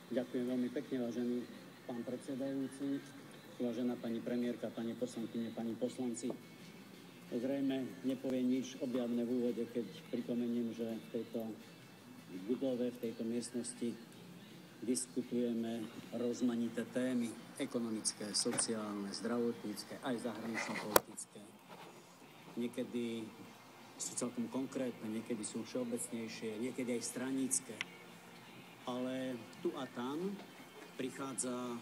Ďakujem veľmi pekne, vážený pán predsedajúci, vážená pani premiérka, pani poslankyne, pani poslanci. Zrejme nepoviem nič objavné v úvode, keď pripomeniem, že v tejto budove, v tejto miestnosti diskutujeme rozmanité témy ekonomické, sociálne, zdravotnícke, aj zahranično-politické. Niekedy sú celkom konkrétne, niekedy sú všeobecnejšie, niekedy aj stranícke. Ale tu a tam prichádza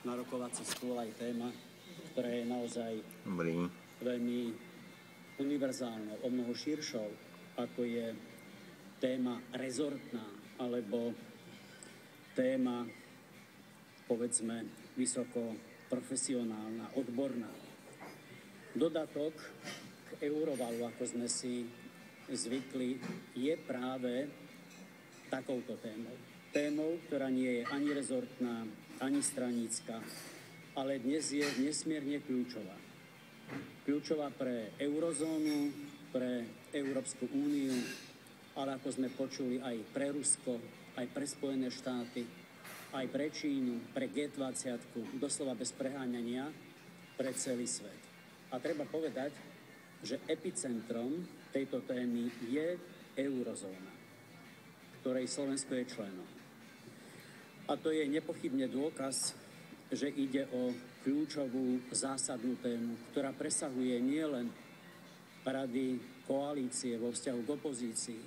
na rokovací stôl aj téma, ktorá je naozaj veľmi univerzálnou, o mnoho širšou, ako je téma rezortná, alebo téma, povedzme, vysoko profesionálna, odborná. Dodatok k eurovalu, ako sme si zvykli, je práve takouto témou. Témou, ktorá nie je ani rezortná, ani stranícka, ale dnes je nesmierne kľúčová. Kľúčová pre eurozónu, pre Európsku úniu, ale ako sme počuli aj pre Rusko, aj pre Spojené štáty, aj pre Čínu, pre G20, doslova bez preháňania, pre celý svet. A treba povedať, že epicentrom tejto témy je eurozóna, ktorej Slovensko je členom. A to je nepochybne dôkaz, že ide o kľúčovú zásadnú tému, ktorá presahuje nielen rady koalície vo vzťahu k opozícii,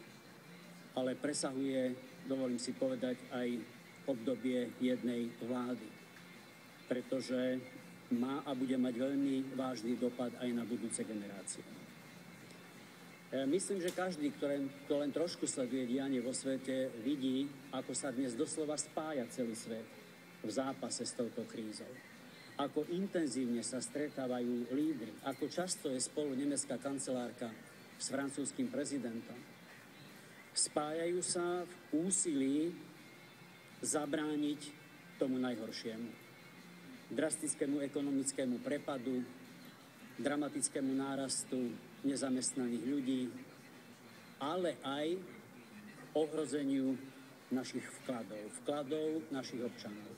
ale presahuje, dovolím si povedať, aj obdobie jednej vlády. Pretože má a bude mať veľmi vážny dopad aj na budúce generácie. Myslím, že každý, kto len trošku sleduje dianie vo svete, vidí, ako sa dnes doslova spája celý svet v zápase s touto krízou. Ako intenzívne sa stretávajú lídri, ako často je spolu nemecká kancelárka s francúzskym prezidentom. Spájajú sa v úsilí zabrániť tomu najhoršiemu. Drastickému ekonomickému prepadu, dramatickému nárastu nezamestnaných ľudí, ale aj ohrozeniu našich vkladov našich občanov.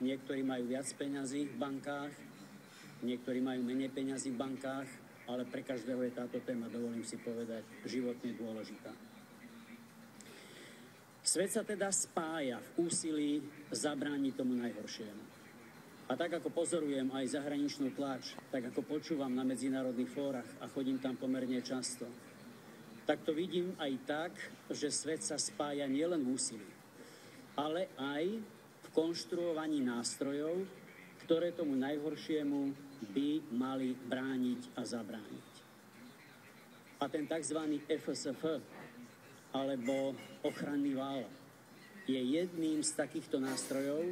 Niektorí majú viac peňazí v bankách, niektorí majú menej peňazí v bankách, ale pre každého je táto téma, dovolím si povedať, životne dôležitá. Svet sa teda spája v úsilí zabrániť tomu najhoršiemu. A tak ako pozorujem aj zahraničnú tlač, tak ako počúvam na medzinárodných fórach a chodím tam pomerne často, tak to vidím aj tak, že svet sa spája nielen v úsilí, ale aj v konštruovaní nástrojov, ktoré tomu najhoršiemu by mali brániť a zabrániť. A ten tzv. FSF, alebo ochranný vál, je jedným z takýchto nástrojov,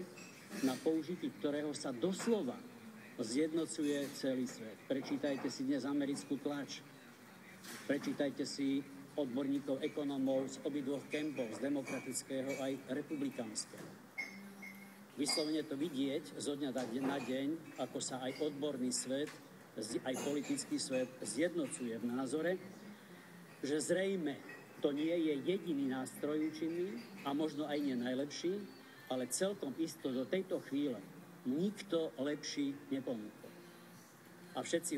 na použití ktorého sa doslova zjednocuje celý svet. Prečítajte si dnes americkú tlač, prečítajte si odborníkov, ekonomov z obidvoch kempov, z demokratického aj republikánskeho. Vyslovene to vidieť zo dňa na deň, ako sa aj odborný svet, aj politický svet zjednocuje v názore, že zrejme to nie je jediný nástroj účinný a možno aj nie najlepší, ale celkom isto do tejto chvíle nikto lepší neponúkol. A všetci